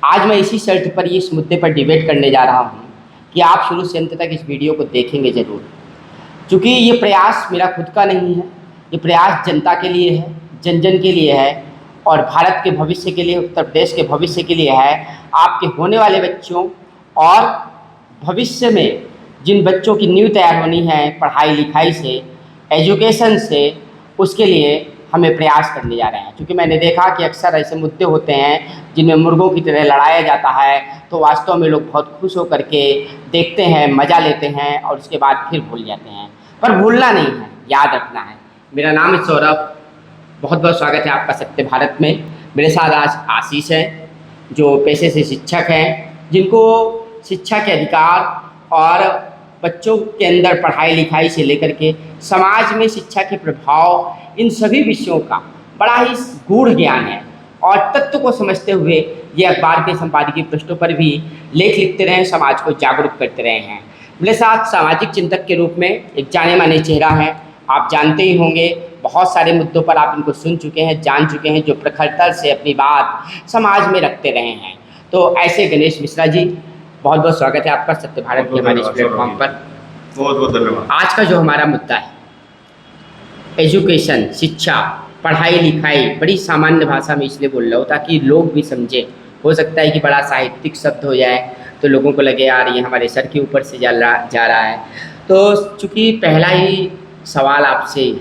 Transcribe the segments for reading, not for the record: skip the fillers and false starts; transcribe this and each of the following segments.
आज मैं इसी शर्त पर इस मुद्दे पर डिबेट करने जा रहा हूँ कि आप शुरू से अंत तक इस वीडियो को देखेंगे ज़रूर, क्योंकि ये प्रयास मेरा खुद का नहीं है। ये प्रयास जनता के लिए है, जन जन के लिए है और भारत के भविष्य के लिए, उत्तर प्रदेश के भविष्य के लिए है। आपके होने वाले बच्चों और भविष्य में जिन बच्चों की नींव तैयार होनी है पढ़ाई लिखाई से, एजुकेशन से, उसके लिए हमें प्रयास करने जा रहे हैं। क्योंकि मैंने देखा कि अक्सर ऐसे मुद्दे होते हैं जिनमें मुर्गों की तरह लड़ाया जाता है, तो वास्तव में लोग बहुत खुश होकर के देखते हैं, मज़ा लेते हैं और उसके बाद फिर भूल जाते हैं। पर भूलना नहीं है, याद रखना है। मेरा नाम है सौरभ, बहुत बहुत स्वागत है आपका सत्य भारत में। मेरे साथ आज आशीष हैं, जो पेशे से शिक्षक हैं, जिनको शिक्षा के अधिकार और बच्चों के अंदर पढ़ाई लिखाई से लेकर के समाज में शिक्षा के प्रभाव, इन सभी विषयों का बड़ा ही गूढ़ ज्ञान है और तत्व को समझते हुए ये अखबार के संपादकीय पृष्ठों पर भी लेख लिखते रहे, समाज को जागरूक करते रहे हैं। मेरे साथ सामाजिक चिंतक के रूप में एक जाने माने चेहरा हैं, आप जानते ही होंगे। बहुत सारे मुद्दों पर आप इनको सुन चुके हैं, जान चुके हैं, जो प्रखरता से अपनी बात समाज में रखते रहे हैं। तो ऐसे गणेश मिश्रा जी, बहुत बहुत स्वागत है आपका सत्य भारत के हमारे इस प्लेटफॉर्म पर। बहुत बहुत धन्यवाद। आज का जो हमारा मुद्दा है एजुकेशन, शिक्षा, पढ़ाई लिखाई, बड़ी सामान्य भाषा में इसलिए बोल रहा हूँ ताकि लोग भी समझें। हो सकता है कि बड़ा साहित्यिक शब्द हो जाए तो लोगों को लगे यार ये हमारे सर के ऊपर से जा रहा है। तो चूँकि पहला ही सवाल आपसे ही,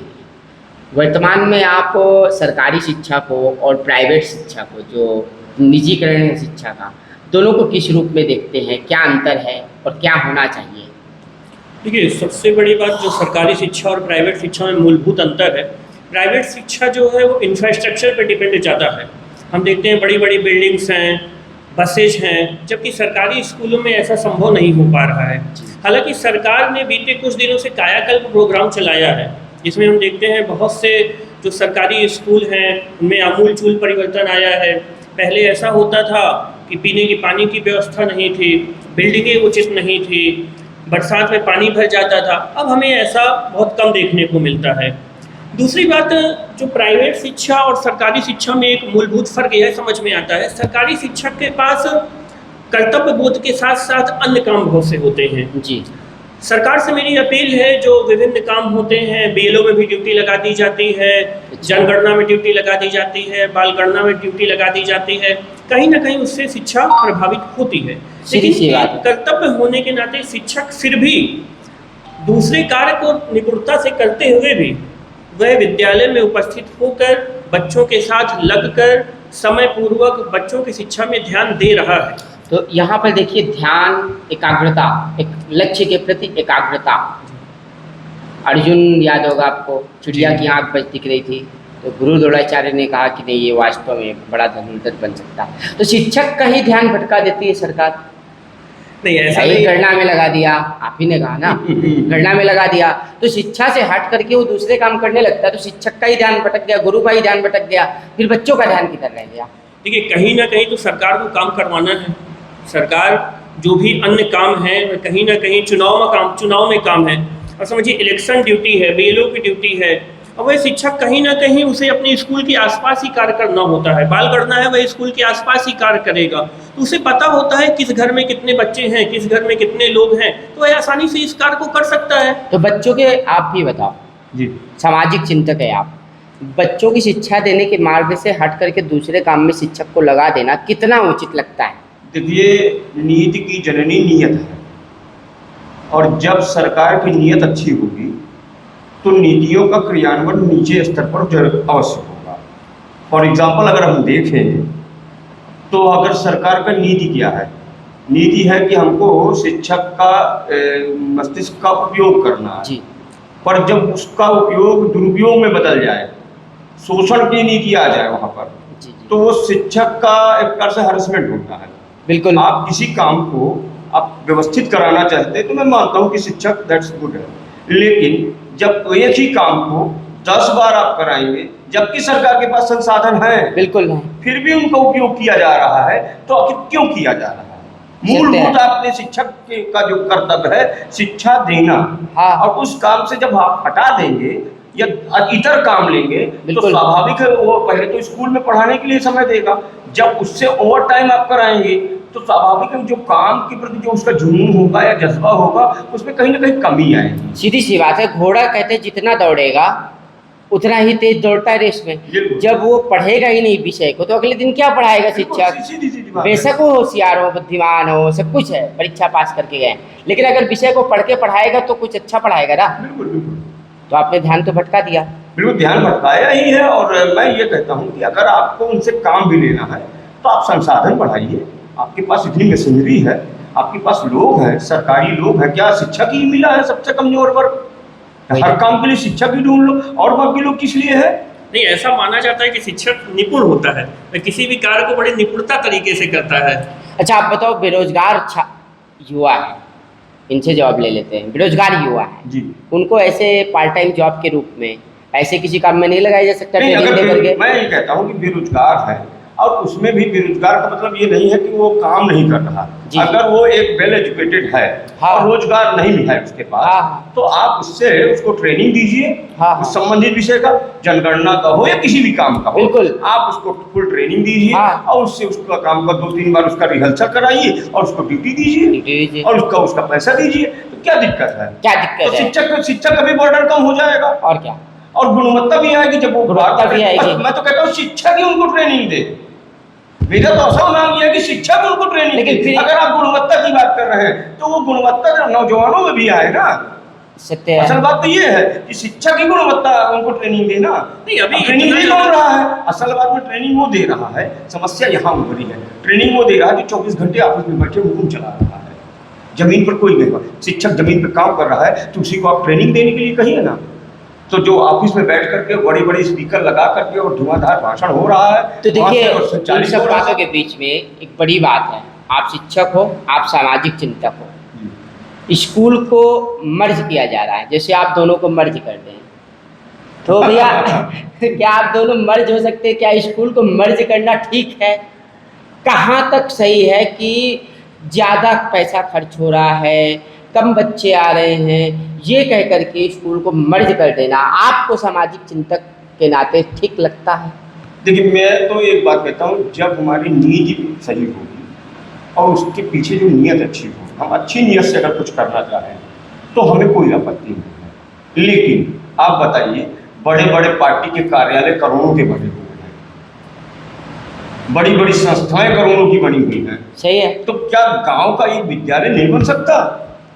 वर्तमान में आप सरकारी शिक्षा को और प्राइवेट शिक्षा को, जो निजीकरण है शिक्षा का, दोनों को किस रूप में देखते हैं? क्या अंतर है और क्या होना चाहिए? देखिए, सबसे बड़ी बात जो सरकारी शिक्षा और प्राइवेट शिक्षा में मूलभूत अंतर है, प्राइवेट शिक्षा जो है वो इंफ्रास्ट्रक्चर पर डिपेंड ज़्यादा है। हम देखते हैं बड़ी बड़ी बिल्डिंग्स हैं, बसेज हैं, जबकि सरकारी स्कूलों में ऐसा संभव नहीं हो पा रहा है। हालांकि सरकार ने बीते कुछ दिनों से कायाकल्प प्रोग्राम चलाया है, जिसमें हम देखते हैं बहुत से जो सरकारी स्कूल हैं उनमें आमूलचूल परिवर्तन आया है। पहले ऐसा होता था कि पीने की पानी की व्यवस्था नहीं थी, बिल्डिंगें उचित नहीं थी, बरसात में पानी भर जाता था। अब हमें ऐसा बहुत कम देखने को मिलता है। दूसरी बात, जो प्राइवेट शिक्षा और सरकारी शिक्षा में एक मूलभूत फ़र्क यह समझ में आता है, सरकारी शिक्षक के पास कर्तव्य बोध के साथ साथ अन्य काम बहुत से होते हैं। जी, सरकार से मेरी अपील है, जो विभिन्न काम होते हैं, बीएलओ में भी ड्यूटी लगा दी जाती है, जनगणना में ड्यूटी लगा दी जाती है, बाल गणना में ड्यूटी लगा दी जाती है, कहीं ना कहीं उससे शिक्षा प्रभावित होती है। लेकिन एक कर्तव्य होने के नाते शिक्षक फिर भी दूसरे कार्य को निपुणता से करते हुए भी वह विद्यालय में उपस्थित होकर बच्चों के साथ लगकर समय पूर्वक बच्चों की शिक्षा में ध्यान दे रहा है। तो यहाँ पर देखिए, ध्यान, एकाग्रता, एक लक्ष्य के प्रति एकाग्रता। अर्जुन याद होगा आपको, चिड़िया की आँख बच दिख रही थी, तो गुरु द्रोणाचार्य ने कहा कि नहीं, ये वास्तव में बड़ा धनुर्धर बन सकता है। तो शिक्षक का ही ध्यान भटका देती है सरकार। नहीं, ऐसा नहीं, गणना में लगा दिया, आप ही ने कहा ना, गणना में लगा दिया, तो शिक्षा से हट करके वो दूसरे काम करने लगता है। तो शिक्षक का ही ध्यान भटक गया, गुरु का ही ध्यान भटक गया, फिर बच्चों का ध्यान किधर रह गया? देखिए, कहीं ना कहीं तो सरकार को काम करवाना है। सरकार जो भी अन्य काम है कहीं ना कहीं चुनाव में काम है। और समझिए, इलेक्शन ड्यूटी है, बीएलओ की ड्यूटी है, और वह शिक्षक कहीं ना कहीं उसे अपने स्कूल के आसपास ही कार्य करना होता है। बाल करना है, वह स्कूल के आसपास ही कार्य करेगा, तो उसे पता होता है किस घर में कितने बच्चे हैं, किस घर में कितने लोग हैं, तो वह आसानी से इस कार्य को कर सकता है। तो बच्चों के, आप भी बताओ जी, सामाजिक चिंतक है आप, बच्चों की शिक्षा देने के मार्ग से हट करके दूसरे काम में शिक्षक को लगा देना कितना उचित लगता है? देखिए, नीति की जननी नियत है, और जब सरकार की नियत अच्छी होगी तो नीतियों का क्रियान्वयन नीचे स्तर पर अवश्य होगा। फॉर एग्जाम्पल, अगर हम देखें तो अगर सरकार का नीति क्या है, नीति है कि हमको शिक्षक का मस्तिष्क का उपयोग करना है जी। पर जब उसका उपयोग दुरुपयोग में बदल जाए, शोषण की नीति आ जाए वहाँ पर जी। तो वो शिक्षक का एक प्रकार से हरसमेंट होता है। बिल्कुल, आप किसी काम को आप व्यवस्थित कराना चाहते हैं तो मैं मानता हूँ कि शिक्षक दैट्स गुड है, लेकिन जब एक ही काम को 10 बार आप कराएंगे, जबकि सरकार के पास संसाधन है, बिल्कुल है, फिर भी उनका उपयोग किया जा रहा है, तो आखिर क्यों किया जा रहा है? मूलभूत आपने शिक्षक का जो कर्तव्य है शिक्षा देना, हाँ। और उस काम से जब आप हटा देंगे या इतर काम लेंगे तो बिल्कुल। स्वाभाविक है वो पहले तो स्कूल में पढ़ाने के लिए समय देगा, जब उससे ओवर टाइम आप कराएंगे तो स्वाभाविक है जो काम के प्रति जो उसका जुनून होगा या जज्बा होगा उसमें कहीं ना कहीं कमी आएगी। सीधी सी बात है, घोड़ा कहते हैं जितना दौड़ेगा उतना ही तेज दौड़ता है रेस में। बिल्कुल। जब वो पढ़ेगा ही नहीं विषय को तो अगले दिन क्या पढ़ाएगा शिक्षक? सीधी सीधी बात है। बेशक वो होशियार हो, बुद्धिमान हो, सब कुछ है, परीक्षा पास करके गए, लेकिन अगर विषय को पढ़ के पढ़ाएगा तो कुछ अच्छा पढ़ाएगा ना। बिल्कुल बिल्कुल तो आपने ध्यान तो भटका दिया। बिल्कुल ध्यान भटकाया ही है। और मैं ये कहता हूँ कि अगर आपको उनसे काम भी लेना है तो आप संसाधन बढ़ाइए। आपके पास इतनी मशीनरी है, आपके पास लोग हैं, सरकारी लोग हैं, क्या शिक्षक ही मिला है सबसे कमजोर वर्ग? हर काम के लिए शिक्षक ही ढूंढ लो, और बाकी लोग किस लिए है? नहीं, ऐसा माना जाता है कि शिक्षक निपुण होता है, वह किसी भी कार्य को बड़े निपुणता तरीके से करता है। अच्छा आप बताओ, बेरोजगार युवा है, इनसे जॉब ले लेते हैं, बेरोजगार युवा है जी उनको ऐसे पार्ट टाइम जॉब के रूप में ऐसे किसी काम में नहीं लगाया जा सकता? नहीं, ट्रेनिंग दे करके? मैं ये कहता हूँ कि बेरोजगार है, और उसमें भी बेरोजगार का मतलब ये नहीं है कि वो काम नहीं कर रहा। जी। अगर वो एक वेल एजुकेटेड है हाँ। और रोजगार नहीं है उसके पास, हाँ। तो आप उसको ट्रेनिंग दीजिए। हाँ। उस संबंधित विषय का, जनगणना का हो या किसी भी काम का हो, बिल्कुल। आप उसको फुल ट्रेनिंग दीजिए। हाँ। और उससे उसका काम का 2-3 बार उसका रिहर्सल कराइए और उसको ड्यूटी दीजिए और उसका पैसा दीजिए। तो क्या दिक्कत है? क्या तो दिक्कत है? शिक्षक का भी बर्डन कम हो जाएगा और क्या, और गुणवत्ता भी आएगी। जब वो गुणवत्ता भी आएगी। मैं तो कहता हूँ शिक्षक ही उनको ट्रेनिंग दे। मेरा तो ऐसा मांग है कि शिक्षक उनको ट्रेनिंग लेकिन दे। फिर अगर आप गुणवत्ता की बात कर रहे हैं तो वो गुणवत्ता नौजवानों में भी आए ना। सत्य है। असल बात तो ये है कि शिक्षक ही गुणवत्ता उनको ट्रेनिंग देना। नहीं, अभी ट्रेनिंग इतना दे कौन रहा है? असल बात में ट्रेनिंग वो दे रहा है। समस्या यहाँ उभरी है, ट्रेनिंग वो दे रहा है जो 24 घंटे ऑफिस में बैठे हुकुम चला रहा है, जमीन पर कोई नहीं। शिक्षक जमीन पर काम कर रहा है तो उसी को आप ट्रेनिंग देने के लिए कहिए ना। तो जो ऑफिस में बैठ करके बड़ी बड़ी स्पीकर लगा करके और धुआंधार भाषण हो रहा है, तो देखिए इन सब हो रहा बातों है। के बीच में एक बड़ी बात है, आप शिक्षक हो, आप सामाजिक चिंतक हो, स्कूल को मर्ज किया जा रहा है, जैसे आप दोनों को मर्ज कर दें तो भैया क्या आप दोनों मर्ज हो सकते हैं? क्या स्कूल को मर्ज करना ठीक है? कहाँ तक सही है कि ज़्यादा पैसा खर्च हो रहा है, कम बच्चे आ रहे हैं, ये कह कर के स्कूल को मर्ज कर देना आपको सामाजिक चिंतक के नाते ठीक लगता है? देखिए मैं तो एक बात कहता हूँ, जब हमारी नीयत सही होगी और उसके पीछे जो नीयत अच्छी हो, हम अच्छी नीयत से अगर कुछ करना चाहें तो हमें कोई आपत्ति नहीं है। लेकिन आप बताइए, बड़े बड़े पार्टी के कार्यालय करोड़ों के बने हुए हैं, बड़ी बड़ी संस्थाएं करोड़ों की बनी हुई हैं, सही है। तो क्या गांव का एक विद्यालय नहीं बन सकता?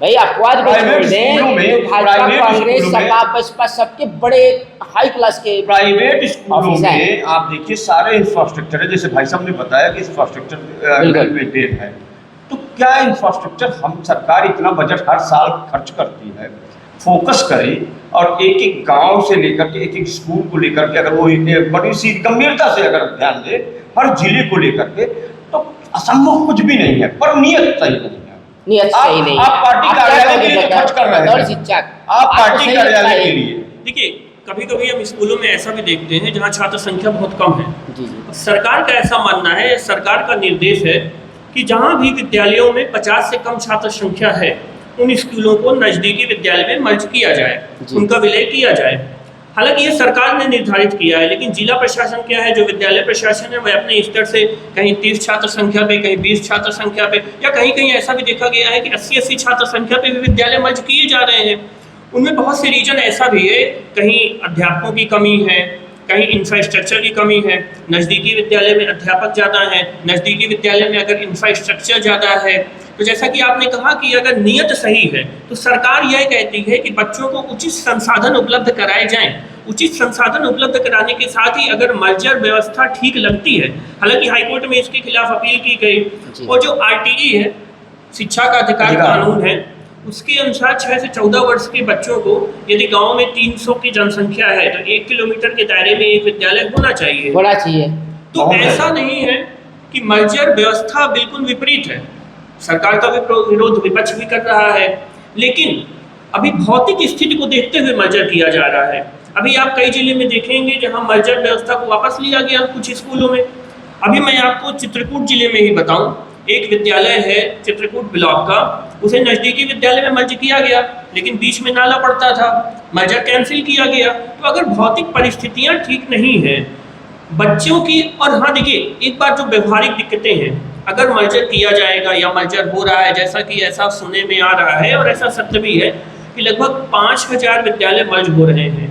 भाई अपवाद भी छोड़ प्राइवेट दें, स्कूलों में- तो भाजपा, प्राइवेट कांग्रेस, स्कूलों में- सपा, बसपा सबके बड़े हाई क्लास के प्राइवेट स्कूलों ऑफिस हैं। में आप देखिए सारे इंफ्रास्ट्रक्चर है, जैसे भाई साहब ने बताया कि इंफ्रास्ट्रक्चर बिल्कुल। मेंटेन है। तो क्या इंफ्रास्ट्रक्चर हम सरकार इतना बजट हर साल खर्च करती है, फोकस करे और एक एक गांव से लेकर के एक एक स्कूल को लेकर के अगर वो बड़ी सी गंभीरता से अगर ध्यान दे हर जिले को लेकर के, तो असंभव कुछ भी नहीं है, पर नियत सही नहीं है। नियत सही नहीं है। आप पार्टी आप क्या कार्यालय के कहोगे लिए तो खर्च कर रहे बतौर हैं, शिक्षक? आप आपको पार्टी सही लगता कार्यालय है? के लिए। देखिए, कभी कभी हम स्कूलों में ऐसा भी देखते हैं जहाँ छात्र संख्या बहुत कम है। जी जी। सरकार का ऐसा मानना है, सरकार का निर्देश है कि जहाँ भी विद्यालयों में 50 से कम छात्र संख्या है उन स्कूलों को नज़दीकी विद्यालय में मर्ज किया जाए, जी। उनका विलय किया जाए। हालांकि ये सरकार ने निर्धारित किया है, लेकिन जिला प्रशासन क्या है, जो विद्यालय प्रशासन है, वह अपने स्तर से कहीं 30 छात्र संख्या पे, कहीं 20 छात्र संख्या पे, या कहीं कहीं ऐसा भी देखा गया है कि 80 छात्र संख्या पे भी विद्यालय मर्ज किए जा रहे हैं। उनमें बहुत से रीजन ऐसा भी है, कहीं अध्यापकों की कमी है, कहीं इंफ्रास्ट्रक्चर की कमी है, नज़दीकी विद्यालय में अध्यापक ज़्यादा हैं, नज़दीकी विद्यालय में अगर इंफ्रास्ट्रक्चर ज़्यादा है। तो जैसा कि आपने कहा कि अगर नीयत सही है तो सरकार यह कहती है कि बच्चों को उचित संसाधन उपलब्ध कराए जाएं। उचित संसाधन उपलब्ध कराने के साथ ही अगर मर्जर व्यवस्था ठीक लगती है, हालांकि हाईकोर्ट में इसके खिलाफ अपील की गई, और जो RTE है, शिक्षा का अधिकार कानून है, उसके अनुसार 6 से 14 वर्ष के बच्चों को यदि गांव में 300 की जनसंख्या है तो 1 किलोमीटर के दायरे में एक विद्यालय होना चाहिए। होना चाहिए। तो ऐसा नहीं है कि मर्जर व्यवस्था बिल्कुल विपरीत है, सरकार का भी विरोध विपक्ष भी कर रहा है, लेकिन अभी भौतिक स्थिति को देखते हुए मर्जर किया जा रहा है। अभी आप कई जिले में देखेंगे जहां मर्जर व्यवस्था को वापस लिया गया कुछ स्कूलों में। अभी मैं आपको चित्रकूट जिले में ही बताऊं, एक विद्यालय है चित्रकूट ब्लॉक का, उसे नज़दीकी विद्यालय में मर्ज किया गया, लेकिन बीच में नाला पड़ता था, मर्जर कैंसिल किया गया। तो अगर भौतिक परिस्थितियाँ ठीक नहीं हैं बच्चों की, और हाँ देखिए एक बात जो व्यवहारिक दिक्कतें हैं, अगर मर्जर किया जाएगा या मर्जर हो रहा है, जैसा कि ऐसा सुनने में आ रहा है और ऐसा सत्य भी है कि लगभग 5000 विद्यालय मर्ज हो रहे हैं,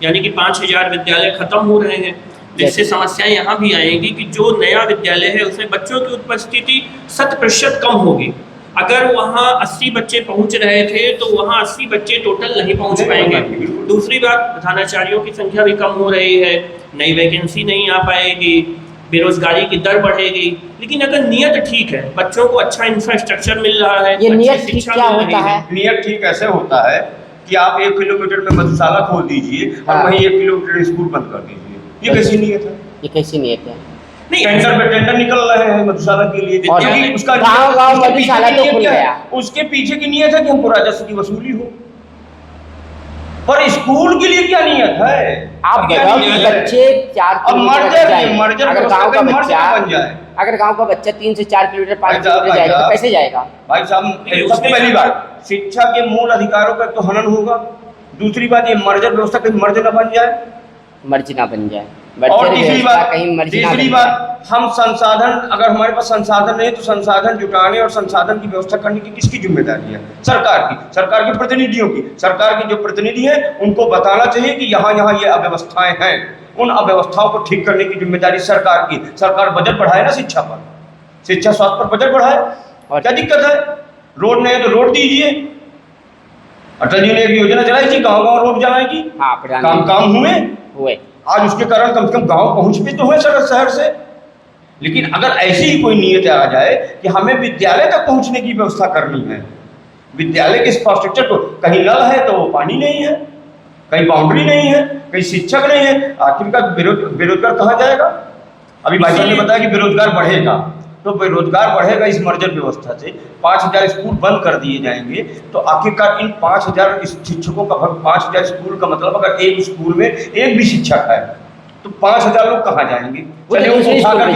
यानी कि 5000 विद्यालय खत्म हो रहे हैं, जिससे समस्याएं यहाँ भी आएंगी कि जो नया विद्यालय है उसमें बच्चों की उपस्थिति 100% कम होगी। अगर वहाँ 80 बच्चे पहुँच रहे थे तो वहाँ 80 बच्चे टोटल नहीं पहुँच पाएंगे। दूसरी बात, प्रधानाचार्यों की संख्या भी कम हो रही है, नई वैकेंसी नहीं आ पाएगी, बेरोजगारी की दर बढ़ेगी। लेकिन अगर नियत ठीक है, बच्चों को अच्छा इंफ्रास्ट्रक्चर मिल रहा है, ये अच्छी नियत ठीक शिक्षा क्या मिल होता रही है? नियत ठीक ऐसे होता है कि आप 1 किलोमीटर में मधुशाला खोल दीजिए और हाँ। वहीं 1 किलोमीटर स्कूल बंद कर दीजिए। ये कैसी नियत है? ये कैसी नियत है? नहीं, टेंडर पे टेंडर निकल रहे हैं मधुशाला के लिए, और क्योंकि उसका गाँव-गाँव उसके पीछे मधुशाला की तो नियत खुल क्या है? गया। उसके पीछे की नियत है कि हमको राजस्व की वसूली हो, पर स्कूल के लिए क्या नियत है? आप क्या बताओ नियत कि है? बच्चे 4 अब किलोमीटर मर्जर जाएंगे। मर्जर अगर व्यवस्था गांव का कहीं मर्जर बच्चा बन जाए। अगर गांव का बच्चा 3 से 4 किलोमीटर 5 भाई साहब, किलोमीटर जाएगा तो कैसे जाएगा? भाई साहब, सबसे पहली बात, शिक्षा के मूल अधिकारों का तो हनन होगा। दूसरी बात, ये मर्जर व्यवस्था कहीं मर्ज न बन जाए। मर्जी ना बन जाए, और बच्चे तीसरी व्यवस्था बात, कहीं मर्जी ना तीसरी बन जाए। बात, हम संसाधन, अगर हमारे पास संसाधन नहीं तो संसाधन जुटाने और संसाधन की व्यवस्था करने की किसकी जिम्मेदारी है? सरकार की, सरकार के प्रतिनिधियों की। सरकार के जो प्रतिनिधि हैं उनको बताना चाहिए कि यहाँ यहाँ ये अव्यवस्थाएं हैं, उन अव्यवस्थाओं को ठीक करने की जिम्मेदारी सरकार की। सरकार बजट बढ़ाए ना शिक्षा पर, शिक्षा स्वास्थ्य पर बजट बढ़ाए, और क्या दिक्कत है? रोड नहीं है तो रोड दीजिए। अटल जी ने एक योजना चलाई थी, गाँव गाँव रोड जलाने की, हाँ, काम काम हुए। आज उसके कारण कम से कम गांव पहुंच भी तो हुए शहर से। लेकिन अगर ऐसी ही कोई नियत आ जाए कि हमें विद्यालय तक पहुंचने की व्यवस्था करनी है, विद्यालय के इंफ्रास्ट्रक्चर को, कहीं नल है तो पानी नहीं है, कहीं बाउंड्री नहीं है, कहीं शिक्षक नहीं है, आखिरकार बेरोजगार कहाँ जाएगा? अभी भाई साहब ने बताया कि बेरोजगार बढ़ेगा, तो बेरोजगार बढ़ेगा इस मर्जर व्यवस्था से। 5000 स्कूल बंद कर दिए जाएंगे तो आखिरकार इन 5000 शिक्षकों का 5000 स्कूल का मतलब, अगर एक स्कूल में एक भी शिक्षक है तो 5000 लोग कहाँ जाएंगे? चलिए उनको उठाकर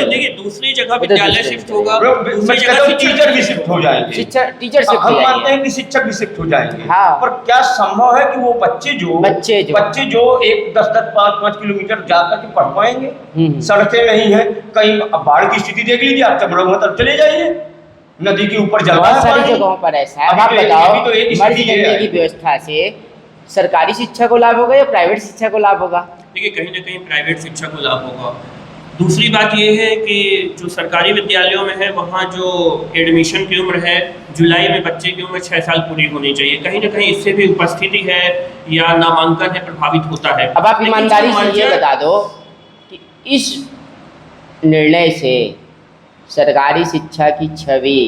देखिए दूसरी जगह विद्यालय शिफ्ट होगा, दूसरी जगह टीचर भी शिफ्ट हो जाएंगे। टीचर शिफ्ट हम मानते हैं कि शिक्षक भी शिफ्ट हो जाएंगे, हाँ। पर क्या संभव है कि वो बच्चे जो एक 10-10 5-5 किलोमीटर जाकर के पढ़ पाएंगे? सड़कें नहीं है, कहीं बाढ़ की स्थिति देख लीजिए, आप चमड़ौआ तरफ चले जाइए, नदी के ऊपर जल रहा है, बहुत सारी जगहों पर ऐसा है। अब आप बताओ, मर्ज करने की व्यवस्था से सरकारी शिक्षा को लाभ होगा या प्राइवेट शिक्षा को लाभ होगा? देखिए कहीं ना कहीं प्राइवेट शिक्षा को लाभ होगा। दूसरी बात ये है कि जो सरकारी विद्यालयों में है वहाँ जो एडमिशन की उम्र है, जुलाई में बच्चे की उम्र 6 साल पूरी होनी चाहिए, कहीं ना कहीं इससे भी उपस्थिति है या नामांकन है प्रभावित होता है। अब आप ईमानदारी से ये बता दो कि इस निर्णय से सरकारी शिक्षा की छवि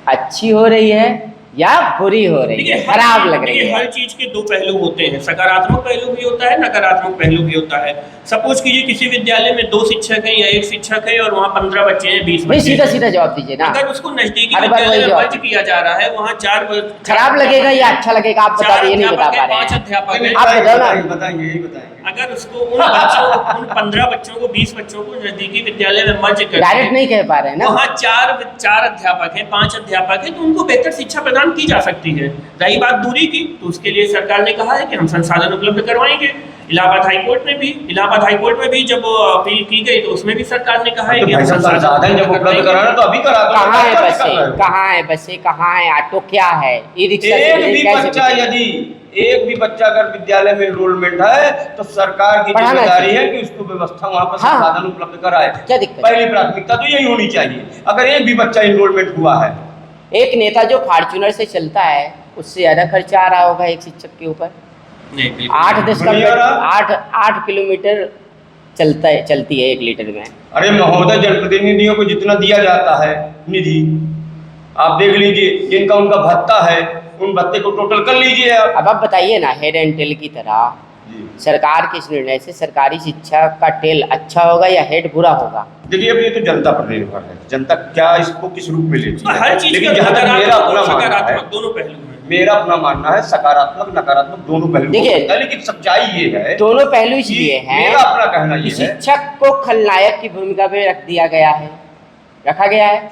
अच्छी हो रही है या बुरी हो रही है, खराब लग रही है? हर चीज के दो पहलू होते हैं, सकारात्मक पहलू भी होता है, नकारात्मक पहलू भी होता है। सपोज कीजिए किसी विद्यालय में 2 शिक्षक हैं या 1 शिक्षक है और वहाँ 15 बच्चे हैं, 20 बच्चे सीधा सीधा जवाब दीजिए ना। अगर उसको नजदीकी विद्यालय में मर्ज किया जा रहा है, वहाँ 4 खराब लगेगा या अच्छा लगेगा? आप बता दीजिए, नहीं बता पा रहे हैं। 5 अध्यापक हैं, आप बताओ ना। बताएंगे। अगर उसको उन 15 बच्चों को 20 बच्चों को नजदीकी विद्यालय में मर्ज कर, डायरेक्ट नहीं कह पा रहे हैं ना, वहाँ 4 अध्यापक हैं, 5 अध्यापक हैं, तो उनको बेहतर शिक्षा प्रदान की जा सकती है। रही बात दूरी की, तो उसके लिए सरकार ने कहा है कि हम संसाधन उपलब्ध करवाएंगे। इलाहाबाद हाईकोर्ट में भी जब अपील की गई तो उसमें भी सरकार ने कहा है कि हम संसाधन जब उपलब्ध कराना तो अभी करा दो। कहाँ है बसें, कहाँ है ऑटो, क्या है ई रिक्शा? एक भी बच्चा अगर विद्यालय में एनरोलमेंट है तो सरकार की जिम्मेदारी है कि उसको व्यवस्था वहाँ पर संसाधन उपलब्ध कराए। क्या दिक्कत? पहली प्राथमिकता तो यही होनी चाहिए। अगर एक भी बच्चा एनरोलमेंट हुआ है, एक नेता जो फॉर्च्यूनर से चलता है उससे ज्यादा खर्चा आ रहा होगा एक शिक्षक के ऊपर। 8 किलोमीटर चलती है 1 लीटर में। अरे महोदय, जनप्रतिनिधियों को जितना दिया जाता है निधि, आप देख लीजिए, जिनका उनका भत्ता है उन भत्ते को टोटल कर लीजिए आप। अब आप बताइए ना, हेड एंड टेल की तरह सरकार के इस निर्णय से सरकारी शिक्षा का टेल अच्छा होगा या हेड बुरा होगा? देखिए, अब ये तो जनता पर निर्भर है, जनता क्या इसको किस रूप में लेती है। हर चीज लेकिन का जहाँ तक मेरा अपना मानना है, दोनों पहलू हैं। मेरा अपना मानना है सकारात्मक नकारात्मक दोनों पहलू देखिए, होता है। लेकिन सच्चाई ये है, दोनों पहलू इसलिए हैं, मेरा अपना कहना ये है, शिक्षक को खलनायक की भूमिका पे रखा गया है।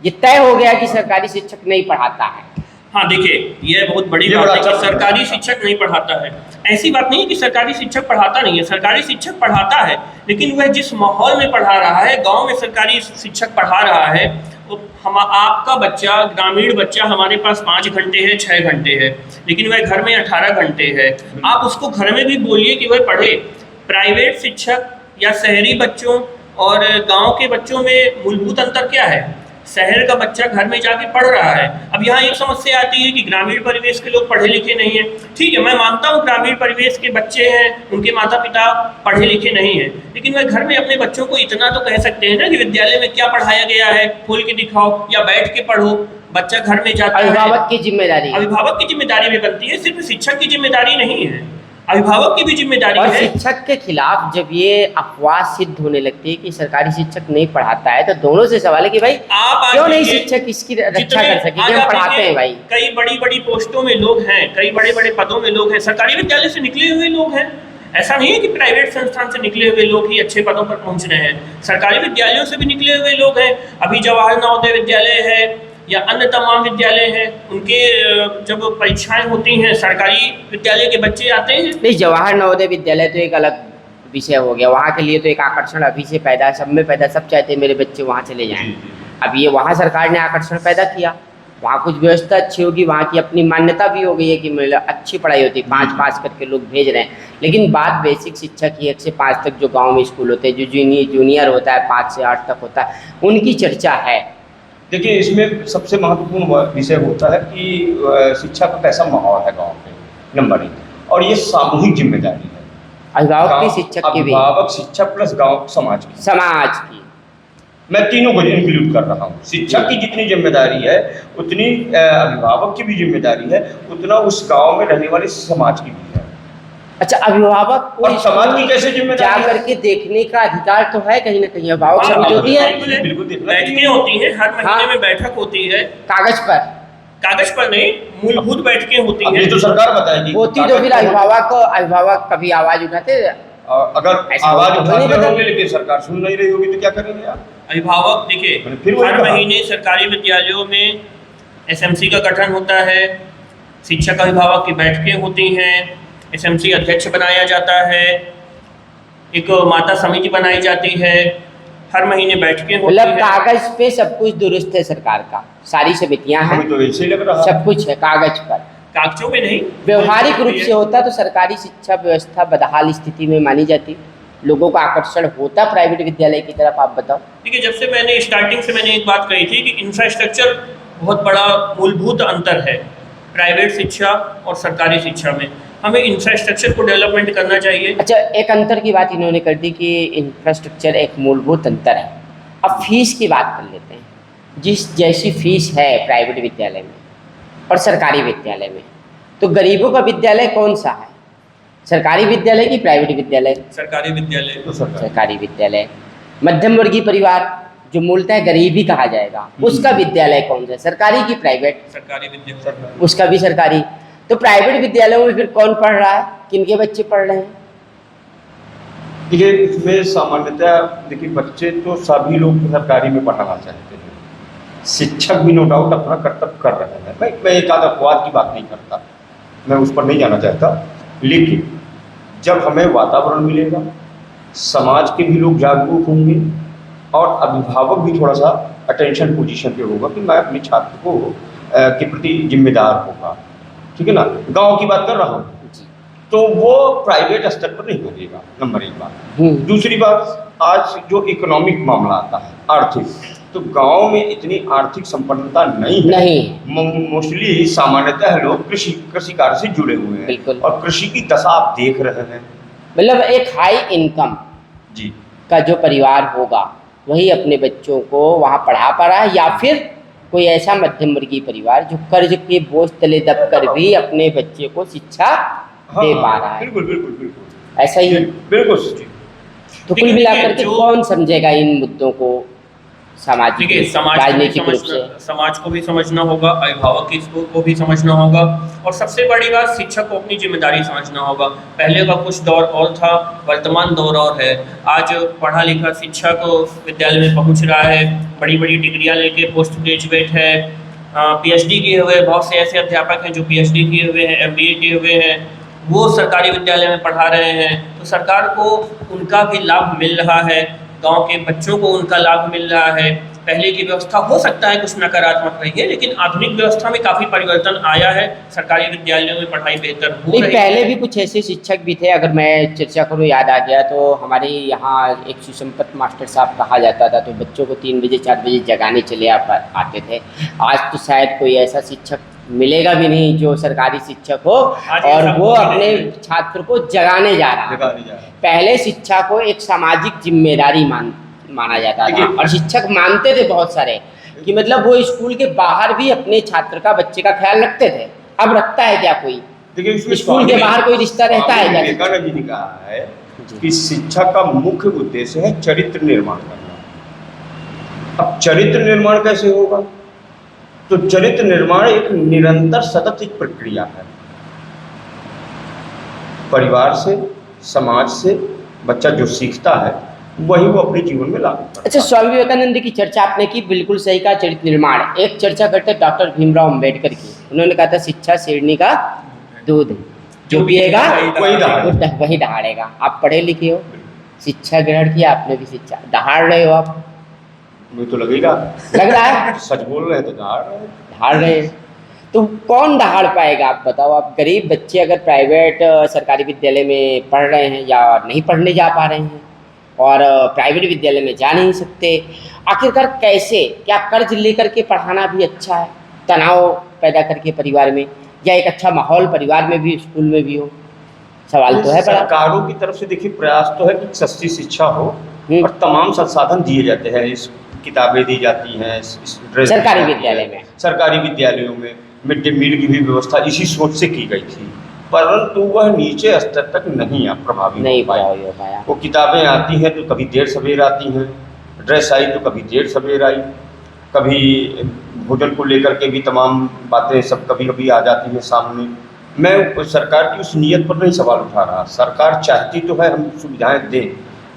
ये तय हो गया कि सरकारी शिक्षक नहीं पढ़ाता है। हाँ देखिए, ये बहुत बड़ी ये बात बड़ा है कि अच्छा सरकारी शिक्षक नहीं पढ़ाता है। ऐसी बात नहीं है कि सरकारी शिक्षक पढ़ाता नहीं है, सरकारी शिक्षक पढ़ाता है, लेकिन वह जिस माहौल में पढ़ा रहा है, गांव में सरकारी शिक्षक पढ़ा रहा है, वो हम आपका बच्चा, ग्रामीण बच्चा हमारे पास 5 घंटे है, 6 घंटे है, लेकिन वह घर में 18 घंटे है। आप उसको घर में भी बोलिए कि वह पढ़े। प्राइवेट शिक्षक या शहरी बच्चों और गाँव के बच्चों में मूलभूत अंतर क्या है? शहर का बच्चा घर में जाके पढ़ रहा है। अब यहाँ एक समस्या आती है कि ग्रामीण परिवेश के लोग पढ़े लिखे नहीं हैं। ठीक है, मैं मानता हूँ ग्रामीण परिवेश के बच्चे हैं, उनके माता पिता पढ़े लिखे नहीं हैं, लेकिन वह घर में अपने बच्चों को इतना तो कह सकते हैं ना कि विद्यालय में क्या पढ़ाया गया है खोल के दिखाओ या बैठ के पढ़ो। बच्चा घर में जाता है, अभिभावक की जिम्मेदारी है। अभिभावक की जिम्मेदारी भी बनती है, सिर्फ शिक्षक की जिम्मेदारी नहीं है, अभिभावक की भी जिम्मेदारी और है। शिक्षक के खिलाफ जब ये अफवाह सिद्ध होने लगती है कि सरकारी शिक्षक नहीं पढ़ाता है, तो दोनों से सवाल है कि भाई आप आज क्यों नहीं देखिए, शिक्षक इसकी रक्षा जितने- कर सके कि आज हम आप पढ़ाते देखिए, हैं भाई। कई बड़ी बड़ी पोस्टों में लोग हैं, कई बड़े बड़े पदों में लोग हैं, सरकारी विद्यालय से निकले हुए लोग हैं। ऐसा नहीं है कि प्राइवेट संस्थान से निकले हुए लोग ही अच्छे पदों पर पहुंच रहे हैं, सरकारी विद्यालयों से भी निकले हुए लोग हैं। अभी जवाहर नवोदय विद्यालय है या अन्य तमाम विद्यालय हैं, उनके जब परीक्षाएं होती हैं, सरकारी विद्यालय के बच्चे आते हैं। नहीं, जवाहर नवोदय विद्यालय तो एक अलग विषय हो गया, वहाँ के लिए तो एक आकर्षण अभी से पैदा है, सब में पैदा, सब चाहते हैं मेरे बच्चे वहाँ चले जाएं। अब ये वहाँ सरकार ने आकर्षण पैदा किया, वहाँ कुछ व्यवस्था अच्छी होगी, वहाँ की अपनी मान्यता भी हो गई है कि मतलब अच्छी पढ़ाई होती है, 5 पास करके लोग भेज रहे हैं। लेकिन बात बेसिक शिक्षा की, 1 से 5 तक जो गाँव में स्कूल होते हैं, जो जूनियर होता है 5 से 8 तक होता है, उनकी चर्चा है। देखिए, इसमें सबसे महत्वपूर्ण विषय होता है कि शिक्षा का कैसा माहौल है गांव में, नंबर 1। और ये सामूहिक जिम्मेदारी है, अभिभावक की, शिक्षक की भी, अभिभावक, शिक्षक प्लस गांव समाज की। मैं तीनों को इंक्लूड कर रहा हूँ। शिक्षक की जितनी जिम्मेदारी है उतनी अभिभावक की भी जिम्मेदारी है, उतना उस गांव में रहने वाले समाज की भी है। अच्छा, अभिभावक को और समाज की कैसे जिम्मेदारी जा है? करके देखने का अधिकार तो है कहीं ना कहीं, अभिभावक हाँ, समिति होती है, बिल्कुल देखना बैठकें होती हैं, हर महीने हाँ। में बैठक होती है, कागज पर कागज पर नहीं, मूलभूत बैठकें होती अब हैं। ये तो सरकार बताएगी। होती, तो फिर अभिभावक कभी आवाज उठाते। अगर ऐसा आवाज तो नहीं उठाते बदल- होंगे लेकिन सरकार सुन नहीं रही होगी तो क्या करेंगे आप? अभिभावक देखिए, फिर वही हर कहा। महीने सरकारी विद्यालयों में एसएमसी का गठन होता है, शिक्षक अभिभावक की बैठकें होती हैं, एसएमसी अध्यक्ष बनाया जाता है, एक माता समिति बनाई जाती है, हर महीने बैठकें होती मतलब हैं। कागज पे सब कुछ दुरुस्त है सरकार का, सारी समितियां हैं, हमें तो ऐसे ही लग रहा है। सब कुछ है कागज पर। कागजों में नहीं, व्यवहारिक रूप से होता तो सरकारी शिक्षा व्यवस्था बदहाल स्थिति में मानी जाती, लोगों का आकर्षण होता प्राइवेट विद्यालय की तरफ। आप बताओ। देखिए, जब से मैंने स्टार्टिंग से मैंने एक बात कही थी कि इंफ्रास्ट्रक्चर बहुत बड़ा मूलभूत अंतर है प्राइवेट शिक्षा और सरकारी शिक्षा में। हमें इंफ्रास्ट्रक्चर को डेवलपमेंट करना चाहिए। अच्छा, एक अंतर की बात इन्होंने कर दी कि इंफ्रास्ट्रक्चर एक मूलभूत अंतर है। अब फीस की बात कर लेते हैं। जिस जैसी फीस है प्राइवेट विद्यालय में और सरकारी विद्यालय में, तो गरीबों का विद्यालय कौन सा है, सरकारी विद्यालय की प्राइवेट विद्यालय? सरकारी विद्यालय। तो सरकार सरकारी विद्यालय। मध्यम वर्गीय परिवार जो मूलतः गरीब ही कहा जाएगा, उसका विद्यालय कौन सा है, सरकारी की प्राइवेट? सरकारी विद्यालय। सरकार। उसका भी सरकारी। तो प्राइवेट विद्यालयों में फिर कौन पढ़ रहा है, किनके बच्चे पढ़ रहे हैं? देखिए, इसमें सामान्यतः देखिए बच्चे तो सभी लोग सरकारी में पढ़ाना चाहते हैं, शिक्षक भी नो डाउट अपना कर्तव्य कर रहे हैं। मैं एक आध अपवाद की बात नहीं करता, मैं उस पर नहीं जाना चाहता, लेकिन जब हमें वातावरण मिलेगा, समाज के भी लोग जागरूक होंगे और अभिभावक भी थोड़ा सा अटेंशन पोजीशन पे होगा कि मैं अपने छात्र को के प्रति जिम्मेदार होगा, ठीक है ना, गांव की बात कर रहा हूँ, तो वो प्राइवेट स्तर पर नहीं करेगा, नंबर 1 बात। दूसरी बात, आज जो इकोनॉमिक मामला आता है, आर्थिक, तो गांव में इतनी आर्थिक संपन्नता नहीं है। मोस्टली सामान्यतः लोग कृषि कार्य से जुड़े हुए हैं, बिल्कुल। और कृषि की दशा आप देख रहे हैं। मतलब एक हाई इनकम जी का जो परिवार होगा वही अपने बच्चों को वहाँ पढ़ा पा रहा है, या फिर कोई ऐसा मध्यम वर्गीय परिवार जो कर्ज के बोझ तले दबकर भी अपने बच्चे को शिक्षा दे पा रहा है। बिल्कुल बिल्कुल बिल्कुल ऐसा ही। बिल्कुल। तो कुल मिलाकर के कौन समझेगा इन मुद्दों को, सामाजिक देखिए रूप से, राजनीतिक रूप से। समाज को भी समझना होगा, अभिभावक को भी समझना होगा, और सबसे बड़ी बात शिक्षक को अपनी जिम्मेदारी समझना होगा। पहले का कुछ दौर और था, वर्तमान दौर और है। आज पढ़ा लिखा शिक्षक विद्यालय में पहुंच रहा है, बड़ी बड़ी डिग्रियां लेके पोस्ट ग्रेजुएट है, पीएचडी किए हुए, बहुत से ऐसे अध्यापक हैं जो पीएचडी किए हुए हैं, एमबीए किए हुए हैं, वो सरकारी विद्यालय में पढ़ा रहे हैं। तो सरकार को उनका भी लाभ मिल रहा है, गांव के बच्चों को उनका लाभ मिल रहा है। पहले की व्यवस्था हो सकता है कुछ नकारात्मक रही है, लेकिन आधुनिक व्यवस्था में काफ़ी परिवर्तन आया है, सरकारी विद्यालयों में पढ़ाई बेहतर हो नहीं, रही पहले है। भी कुछ ऐसे शिक्षक भी थे, अगर मैं चर्चा करूँ, याद आ गया तो हमारे यहाँ एक सुसंपत मास्टर साहब कहा जाता था, तो बच्चों को 3 बजे 4 बजे जगाने चले आते थे। आज तो शायद कोई ऐसा शिक्षक मिलेगा भी नहीं जो सरकारी शिक्षक हो आज और ऐसा वो कोई अपने नहीं। छात्र को जगाने जा रहा है। जगाने जा रहा है। पहले शिक्षा को एक सामाजिक जिम्मेदारी माना जाता था, देखिए- और शिक्षक मानते थे बहुत सारे कि मतलब वो स्कूल के बाहर भी अपने छात्र का, बच्चे का ख्याल रखते थे। अब रखता है क्या कोई? देखिए, इसमें स्कूल के बाहर कोई रिश्ता रहता है क्या? विवेकानंद जी ने कहा है जी। कि शिक्षा का मुख्य उद्देश्य है चरित्र निर्माण करना। अब चरित्र निर्माण कैसे होगा? तो चरित्र निर्माण एक निरंतर सतत एक प्रक्रिया है। परिवार से, समाज से बच्चा जो सीखता है वही वो अपने जीवन में लागू करता है। अच्छा, स्वामी विवेकानंद की चर्चा आपने की, बिल्कुल सही कहा, चरित्र निर्माण। एक चर्चा करते डॉक्टर भीमराव अंबेडकर की, उन्होंने कहा था शिक्षा शेरनी का दूध है, जो पिएगा वही दहाड़ेगा। आप पढ़े लिखे हो, शिक्षा ग्रहण किया आपने भी, शिक्षा दहाड़ रहे हो आप, मुझे तो लगेगा, लग रहा है सच बोल रहे हैं तो दहाड़ रहे हैं। दहाड़ रहे हैं। तो कौन दहाड़ पाएगा? आप बताओ। आप गरीब बच्चे अगर प्राइवेट सरकारी विद्यालय में पढ़ रहे हैं या नहीं पढ़ने जा पा रहे हैं और प्राइवेट विद्यालय में जा नहीं सकते, आखिरकार कैसे? क्या कर्ज लेकर के पढ़ाना भी अच्छा है, तनाव पैदा करके परिवार में, या एक अच्छा माहौल परिवार में भी, स्कूल में भी हो? सवाल तो है बड़ा। सरकारों की तरफ से देखिए प्रयास तो है कि सस्ती शिक्षा हो और तमाम संसाधन दिए जाते हैं। इस किताबें दी जाती हैं, ड्रेस सरकारी विद्यालय में, सरकारी विद्यालयों में मिड डे मील की भी व्यवस्था इसी सोच से की गई थी, परंतु वह नीचे स्तर तक नहीं प्रभावी नहीं हो पाया। वो किताबें आती हैं तो कभी देर सवेर आती हैं, ड्रेस आई तो कभी देर सवेर आई, कभी भोजन को लेकर के भी तमाम बातें सब कभी कभी आ जाती हैं सामने। मैं सरकार की उस नीयत पर नहीं सवाल उठा रहा। सरकार चाहती तो है हम सुविधाएं दें,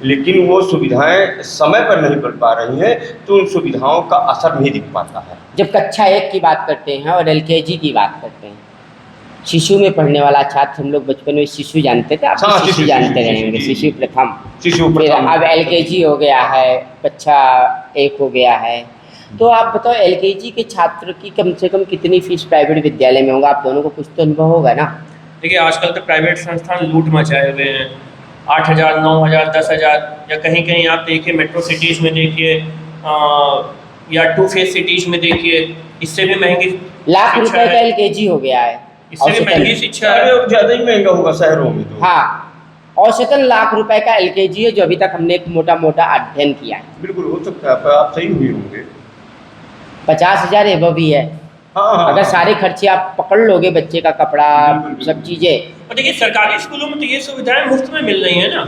लेकिन वो सुविधाएं समय पर नहीं बन पा रही हैं, तो उन सुविधाओं का असर नहीं दिख पाता है। जब कक्षा 1 की बात करते हैं और LKG की बात करते हैं, शिशु में पढ़ने वाला छात्र, हम लोग बचपन में शिशु जानते थे, आप हाँ, शिशु जानते रहेंगे, शिशु प्रथम, फिर अब LKG हो गया है, कक्षा 1 हो गया है। तो आप बताओ, LKG के छात्र की कम से कम कितनी फीस प्राइवेट विद्यालय में होगा? आप दोनों को कुछ तो अनुभव होगा ना? देखिए, आजकल तो प्राइवेट संस्थान लूट मचाए हुए हैं। 8,000, 9,000, 10,000, या कहीं कहीं आप देखिए मेट्रो सिटीज़ में देखिए, या 2 फेज सिटीज़ में देखिए, इससे भी महंगी लाख रुपए का LKG हो गया है, इससे भी महंगी शिक्षा है। और ज़्यादा ही महंगा होगा शहरों में तो। हाँ, औसतन लाख रुपए का LKG है, जो अभी तक हमने एक मोटा मोटा अध्ययन किया है। बिल्कुल हो सकता है, आप सही हुए होंगे। 50,000 एबव भी है। हाँ, अगर सारे खर्चे आप पकड़ लोगे, बच्चे का कपड़ा, बिल्कुल, सब चीज़ें। और देखिए, सरकारी स्कूलों में तो ये सुविधाएं मुफ्त में मिल रही है ना।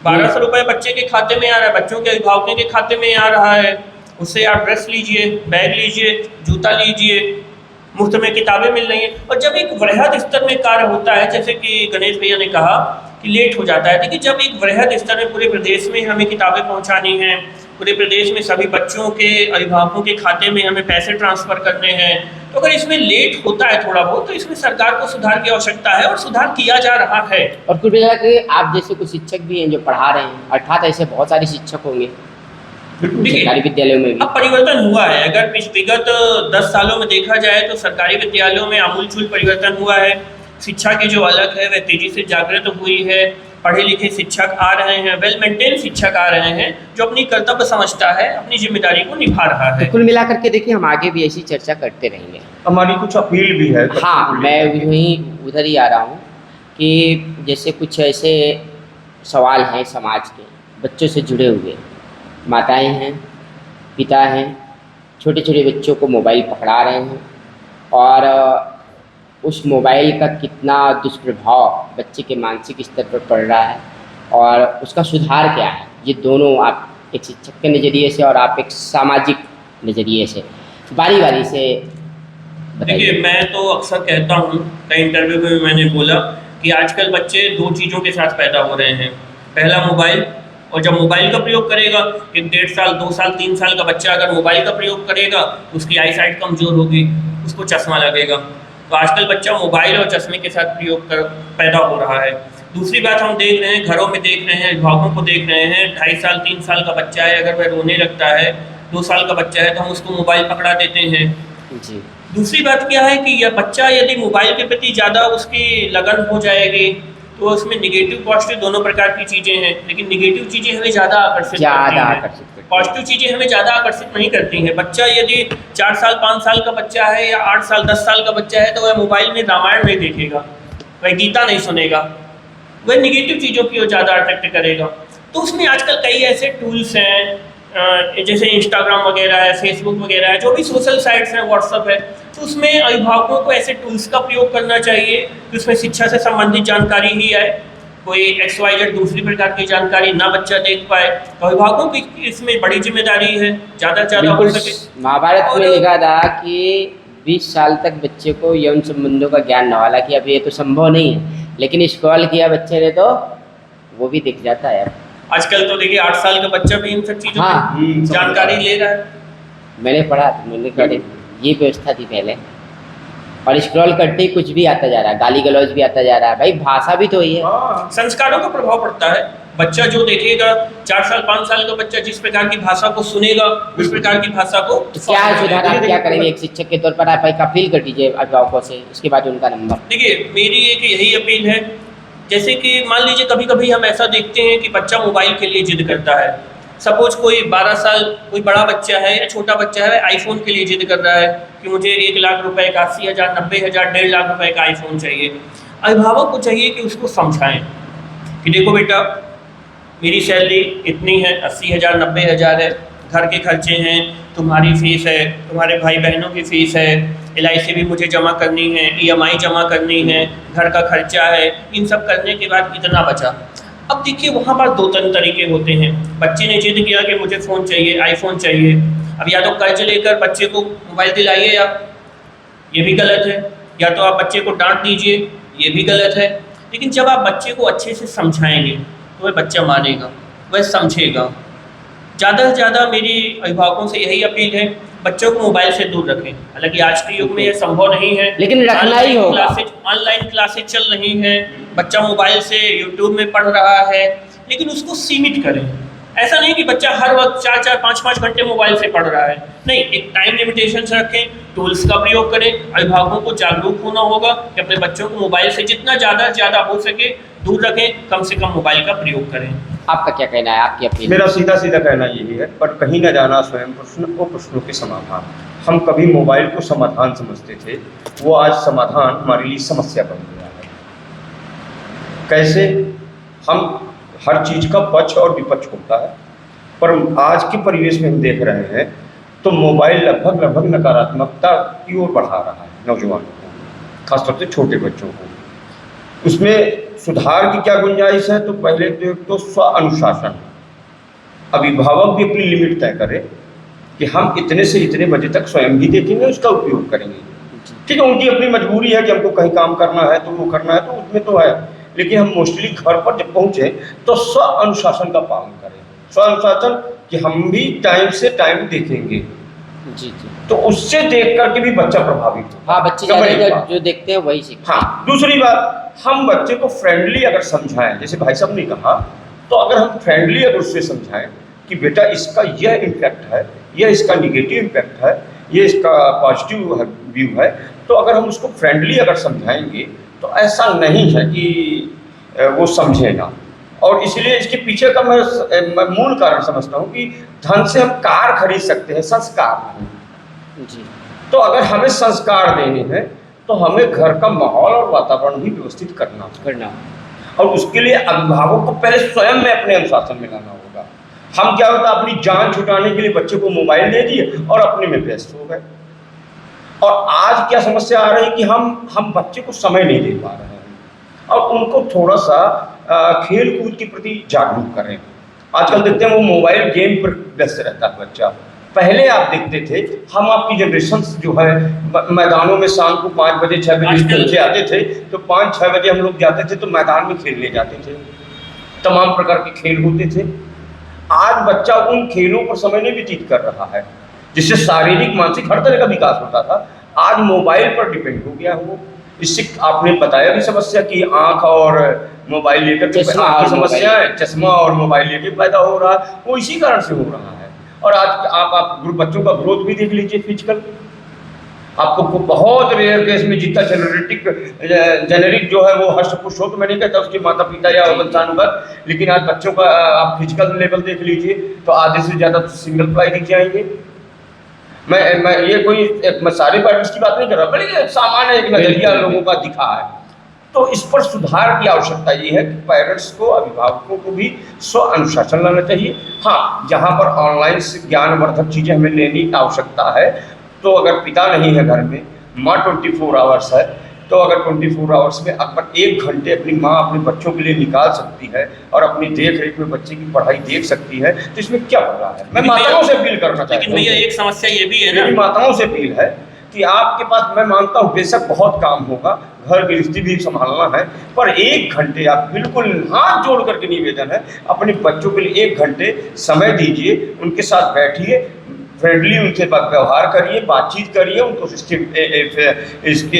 1,200 रुपये बच्चे के खाते में आ रहा है, बच्चों के अभिभावकों के खाते में आ रहा है। उससे आप ड्रेस लीजिए, बैग लीजिए, जूता लीजिए, मुफ्त में किताबें मिल रही हैं। और जब एक वृहद स्तर में कार्य होता है, जैसे कि गणेश भैया ने कहा कि लेट हो जाता है, देखिए जब एक वृहद स्तर में पूरे प्रदेश में हमें किताबें पहुंचानी हैं, पूरे प्रदेश में सभी बच्चों के अभिभावकों के खाते में हमें पैसे ट्रांसफ़र करने हैं, तो अगर इसमें लेट होता है थोड़ा बहुत, तो इसमें सरकार को सुधार की आवश्यकता है, और सुधार किया जा रहा है। और कुछ आप जैसे कुछ शिक्षक भी हैं जो पढ़ा रहे हैं, अर्थात ऐसे बहुत सारे शिक्षक होंगे सरकारी विद्यालयों में भी। अब परिवर्तन हुआ है। अगर विगत 10 सालों में देखा जाए तो सरकारी विद्यालयों में आमूलचूल परिवर्तन हुआ है। शिक्षा की जो अलग है वह तेजी से जागृत हुई है। पढ़े लिखे शिक्षक आ रहे हैं, वेल मेंटेन शिक्षक आ रहे हैं, जो अपनी कर्तव्य समझता है, अपनी जिम्मेदारी को निभा रहा है। तो कुल मिलाकर के देखिए, हम आगे भी ऐसी चर्चा करते रहेंगे। हमारी कुछ अपील भी है। हाँ, मैं वहीं उधर ही आ रहा हूँ कि जैसे कुछ ऐसे सवाल हैं समाज के, बच्चों से जुड़े हुए, माताएं हैं, पिता हैं, छोटे छोटे बच्चों को मोबाइल पकड़ा रहे हैं, और उस मोबाइल का कितना दुष्प्रभाव बच्चे के मानसिक स्तर पर पड़ रहा है और उसका सुधार क्या है, ये दोनों आप एक शिक्षक के नज़रिए से और आप एक सामाजिक नज़रिए से बारी बारी से देखिए, बताइए। मैं तो अक्सर कहता हूँ, कई इंटरव्यू में भी मैंने बोला कि आजकल बच्चे दो चीज़ों के साथ पैदा हो रहे हैं। पहला मोबाइल, और जब मोबाइल का प्रयोग करेगा, एक 1.5 साल 2 साल 3 साल का बच्चा अगर मोबाइल का प्रयोग करेगा तो उसकी आई साइट कमज़ोर होगी, उसको चश्मा लगेगा। तो आजकल बच्चा मोबाइल और चश्मे के साथ पैदा हो रहा है। दूसरी बात हम देख रहे हैं, घरों में देख रहे हैं, अभिभावकों को देख रहे हैं, 2.5 साल 3 साल का बच्चा है, अगर वह रोने लगता है, 2 साल का बच्चा है, तो हम उसको मोबाइल पकड़ा देते हैं। जी। दूसरी बात क्या है कि यह बच्चा यदि मोबाइल के प्रति ज़्यादा उसकी लगन हो जाएगी तो उसमें निगेटिव पॉजिटिव दोनों प्रकार की चीज़ें हैं, लेकिन निगेटिव चीज़ें हमें ज़्यादा आकर्षित करती हैं, पॉजिटिव चीज़ें हमें ज़्यादा आकर्षित नहीं करती हैं। बच्चा यदि 4 साल 5 साल का बच्चा है या 8 साल 10 साल का बच्चा है तो वह मोबाइल में रामायण नहीं देखेगा, वह गीता नहीं सुनेगा, वह निगेटिव चीज़ों की ओर ज़्यादा अट्रैक्ट करेगा। तो उसमें आजकल कई ऐसे टूल्स हैं, जैसे इंस्टाग्राम वगैरह है, फेसबुक वगैरह है, जो भी सोशल साइट्स हैं, व्हाट्सअप है, तो उसमें अभिभावकों को ऐसे टूल्स का प्रयोग करना चाहिए कि उसमें शिक्षा से संबंधित जानकारी ही आए, कोई XYZ दूसरी प्रकार की जानकारी ना बच्चा देख पाए। तो अभिभावकों की इसमें बड़ी जिम्मेदारी है, ज़्यादा से ज़्यादा हो सके। महाभारत में लिखा था कि 20 साल तक बच्चे को यौन संबंधों का ज्ञान न, हालांकि अब ये तो संभव नहीं है, लेकिन स्क्रॉल किया बच्चे ने तो वो भी दिख जाता है। आजकल तो देखिए 8 साल का बच्चा भी इन सब चीज़ों की जानकारी ले रहा है। मैंने पढ़ा तो मैंने कहा ये व्यवस्था थी पहले, और स्क्रॉल करते ही कुछ भी आता जा रहा है, गाली गलौज भी आता जा रहा है। भाई भाषा भी तो ही है। संस्कारों का प्रभाव पड़ता है। बच्चा जो देखेगा, 4 साल 5 साल का बच्चा जिस प्रकार की भाषा को सुनेगा, उस प्रकार की भाषा को तो क्या सुधार आप क्या करेंगे एक शिक्षक के तौर पर? आप एक अपील कर दीजिए अभिभावकों से, उसके बाद उनका नंबर। देखिए, मेरी एक यही अपील है, जैसे कि मान लीजिए कभी कभी हम ऐसा देखते हैं कि बच्चा मोबाइल के लिए जिद करता है। सपोज कोई 12 साल कोई बड़ा बच्चा है या छोटा बच्चा है, आईफोन के लिए जिद कर रहा है कि मुझे 1 लाख रुपए का, 80,000 90,000 1.5 लाख रुपए का आईफोन चाहिए। अभिभावक को चाहिए कि उसको समझाएं कि देखो बेटा, मेरी सैलरी इतनी है, 80,000 90,000 है, घर के खर्चे हैं, तुम्हारी फीस है, तुम्हारे भाई बहनों की फीस है, LIC भी मुझे जमा करनी है, EMI जमा करनी है, घर का खर्चा है, इन सब करने के बाद कितना बचा। अब देखिए, वहाँ पर 2 तरीके होते हैं। बच्चे ने जिद किया कि मुझे फ़ोन चाहिए, आईफोन चाहिए। अब या तो कर्ज लेकर बच्चे को मोबाइल दिलाइए आप, ये भी गलत है, या तो आप बच्चे को डांट दीजिए, ये भी गलत है। लेकिन जब आप बच्चे को अच्छे से समझाएंगे तो वह बच्चा मानेगा, वह समझेगा। ज़्यादा से ज़्यादा मेरी अभिभावकों से यही अपील है, बच्चों को मोबाइल से दूर रखें। हालांकि आज के युग में यह संभव नहीं है, लेकिन रखना ही होगा। ऑनलाइन क्लासेज चल रही हैं, बच्चा मोबाइल से यूट्यूब में पढ़ रहा है, लेकिन उसको सीमित करें। ऐसा नहीं कि बच्चा हर वक्त 4-4 5-5 घंटे मोबाइल से पढ़ रहा है, नहीं, एक टाइम लिमिटेशन से रखें, टूल्स का प्रयोग करें। अभिभावकों को जागरूक होना होगा कि अपने बच्चों को मोबाइल से जितना ज़्यादा हो सके दूर रखें, कम से कम मोबाइल का प्रयोग करें। आपका क्या कहना है, आपकी अपील? मेरा सीधा सीधा कहना यही है, पर कहीं न जाना स्वयं प्रश्न वो प्रश्नों के समाधान। हम कभी मोबाइल को समाधान समझते थे, वो आज समाधान हमारे लिए समस्या बन गया है। कैसे? हम हर चीज़ का पक्ष और विपक्ष होता है, पर आज के परिवेश में हम देख रहे हैं तो मोबाइल लगभग नकारात्मकता की ओर बढ़ा रहा है नौजवानों को, खासतौर से छोटे बच्चों को। उसमें सुधार की क्या गुंजाइश है? तो पहले तो एक तो स्व अनुशासन, अभिभावक भी अपनी लिमिट तय करे कि हम इतने से इतने बजे तक स्वयं ही देखेंगे, उसका उपयोग करेंगे। ठीक है, उनकी अपनी मजबूरी है कि हमको कहीं काम करना है तो वो करना है, तो उसमें तो है, लेकिन हम मोस्टली घर पर जब पहुँचे तो स्व अनुशासन का पालन करें। स्व अनुशासन कि हम भी टाइम से टाइम देखेंगे, जी। तो उससे देख करके भी बच्चा प्रभावित होगा। हाँ, बच्चे ज़्यादा जो देखते हैं वही सीखते हैं। हाँ, दूसरी बात, हम बच्चे को फ्रेंडली अगर समझाएं, जैसे भाई साहब ने कहा, तो अगर हम फ्रेंडली अगर उससे समझाएं कि बेटा इसका यह इम्पैक्ट है, यह इसका निगेटिव इम्पैक्ट है, ये इसका पॉजिटिव व्यू है, तो अगर हम उसको फ्रेंडली अगर समझाएंगे तो ऐसा नहीं है कि वो समझेगा। और इसलिए इसके पीछे का मैं मूल कारण समझता हूँ कि धन से हम कार खरीद सकते हैं, संस्कार नहीं। जी। तो अगर हमें संस्कार देने हैं तो हमें घर का माहौल और वातावरण भी व्यवस्थित करना करना, और उसके लिए अभिभावक को पहले स्वयं में अपने अनुशासन में लाना होगा। हम क्या होता, अपनी जान छुटाने के लिए बच्चे को मोबाइल दे दिए और अपने में व्यस्त हो गए। और आज क्या समस्या आ रही है कि हम बच्चे को समय नहीं दे पा रहे हैं, और उनको थोड़ा सा खेल कूद के प्रति जागरूक करें। आजकल देखते हैं वो मोबाइल गेम पर व्यस्त रहता है बच्चा। पहले आप देखते थे, हम आपकी जनरेशन जो है मैदानों में शाम को 5 बजे 6 बजे बच्चे आते थे, तो 5-6 बजे हम लोग जाते थे तो मैदान में खेलने जाते थे, तमाम प्रकार के खेल होते थे। आज बच्चा उन खेलों पर समय नहीं व्यतीत कर रहा है जिससे शारीरिक मानसिक हर तरह का विकास होता था। आज मोबाइल पर डिपेंड हो गया वो। इससे आपने बताया भी समस्या की आंख और मोबाइल लेकर के समस्या है, चश्मा और मोबाइल लेकर पैदा हो रहा है, वो इसी कारण से हो रहा है। और आज आप बच्चों का ग्रोथ भी देख लीजिए फिजिकल, आपको बहुत रेयर केस में जितना जेनेरिक जो है वो हष्ट-पुष्ट हो, तो मैं नहीं कहता उसके माता पिता या वंशानुगत, लेकिन आज बच्चों का आप फिजिकल लेवल देख लीजिए तो आधे से ज़्यादा सिंगल प्लाई दिख जाएंगे। मैं ये कोई मैं सारे पेरेंट्स की बात नहीं कर रहा, बल्कि सामान्य एक नजरिया लोगों का दिखा है। तो इस पर सुधार की आवश्यकता ये है कि पेरेंट्स को, अभिभावकों को भी स्व अनुशासन लाना चाहिए। हाँ, जहाँ पर ऑनलाइन से ज्ञानवर्धक चीज़ें हमें लेने की आवश्यकता है, तो अगर पिता नहीं है घर में, माँ 24 आवर्स है, तो अगर 24 आवर्स में अगर 1 घंटे अपनी माँ अपने बच्चों के लिए निकाल सकती है और अपनी देख रेख में बच्चे की पढ़ाई देख सकती है, तो इसमें क्या हो रहा है। मैं माताओं से अपील करना चाहता हूँ। लेकिन भैया एक समस्या ये भी है ना, मेरी माताओं से अपील है कि आपके पास, मैं मानता हूँ बेशक बहुत काम होगा, घर गृहस्थी भी संभालना है, पर 1 घंटे आप बिल्कुल हाथ जोड़ करके निवेदन है, अपने बच्चों के लिए 1 घंटे समय दीजिए, उनके साथ बैठिए, फ्रेंडली उनसे व्यवहार करिए, बातचीत करिए, उनको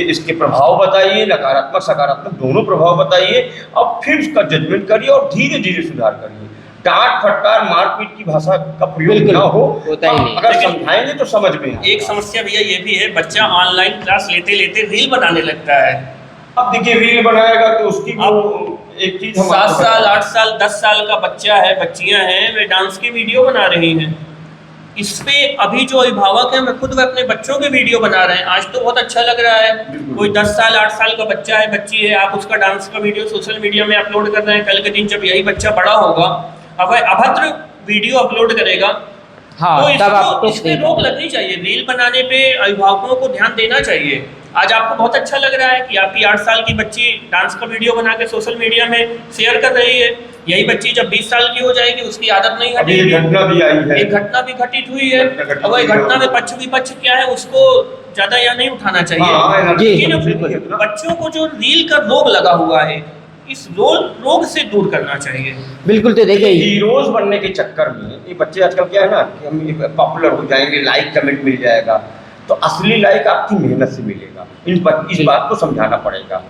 इसके प्रभाव बताइए, नकारात्मक सकारात्मक दोनों प्रभाव बताइए, और फिर उसका जजमेंट करिए और धीरे धीरे सुधार करिए। डांट फटकार मारपीट की भाषा का प्रयोग ना हो, अगर समझाएंगे तो समझ में आएगा। एक समस्या भैया ये भी है, बच्चा ऑनलाइन क्लास लेते लेते रील बनाने लगता है। अब देखिए रील बनाएगा तो उसकी एक चीज, 7 साल 8 साल 10 साल का बच्चा है, बच्चियां हैं, वे डांस की वीडियो बना रही हैं। इस पे अभी जो अभिभावक हैं, मैं खुद वे अपने बच्चों के वीडियो बना रहे हैं, आज तो बहुत अच्छा लग रहा है। कोई 10 साल 8 साल का बच्चा है, बच्ची है, आप उसका डांस का वीडियो सोशल मीडिया में अपलोड कर रहे हैं। कल के दिन जब यही बच्चा बड़ा होगा, अब वह अभद्र वीडियो अपलोड करेगा, हाँ, तो इस पे रोक लगनी चाहिए। रील बनाने पे अभिभावकों को ध्यान देना चाहिए। आज आपको बहुत अच्छा लग रहा है कि आपकी 8 साल की बच्ची डांस का वीडियो बना के सोशल मीडिया में शेयर कर रही है। यही बच्ची जब 20 साल की हो जाएगी, उसकी आदत नहीं हटेगी। घटना भी आई है, एक घटना भी घटित हुई है, और वही घटना में पक्ष विपक्ष क्या है उसको ज्यादा यहाँ नहीं उठाना चाहिए। लेकिन बच्चों को जो रील का रोग लगा हुआ है, इस रोग से दूर करना चाहिए। बिल्कुल। तो देखिए, हीरोज बनने के चक्कर में ये बच्चे आजकल क्या है ना कि हम पॉपुलर हो जाएंगे, लाइक कमेंट मिल जाएगा, तो असली लाइक आपकी मेहनत से मिलेगा। इस बात को समझाना पड़ेगा।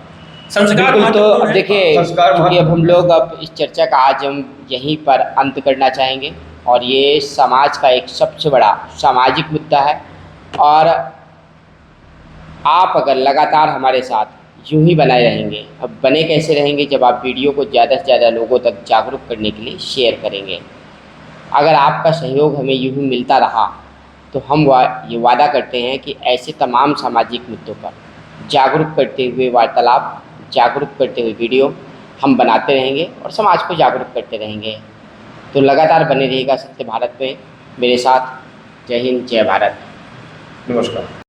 संस्कार तो अब देखिए, संस्कार क्योंकि अब हम लोग अब इस चर्चा का आज हम यहीं पर अंत करना चाहेंगे, और ये समाज का एक सबसे बड़ा सामाजिक मुद्दा है। और आप अगर लगातार हमारे साथ यूं ही बनाए रहेंगे, अब बने कैसे रहेंगे, जब आप वीडियो को ज़्यादा से ज़्यादा लोगों तक जागरूक करने के लिए शेयर करेंगे। अगर आपका सहयोग हमें यूं ही मिलता रहा, तो हम ये वादा करते हैं कि ऐसे तमाम सामाजिक मुद्दों पर जागरूक करते हुए वार्तालाप, जागरूक करते हुए वीडियो हम बनाते रहेंगे और समाज को जागरूक करते रहेंगे। तो लगातार बने रहिएगा सत्य भारत में मेरे साथ। जय हिंद, जय भारत, नमस्कार।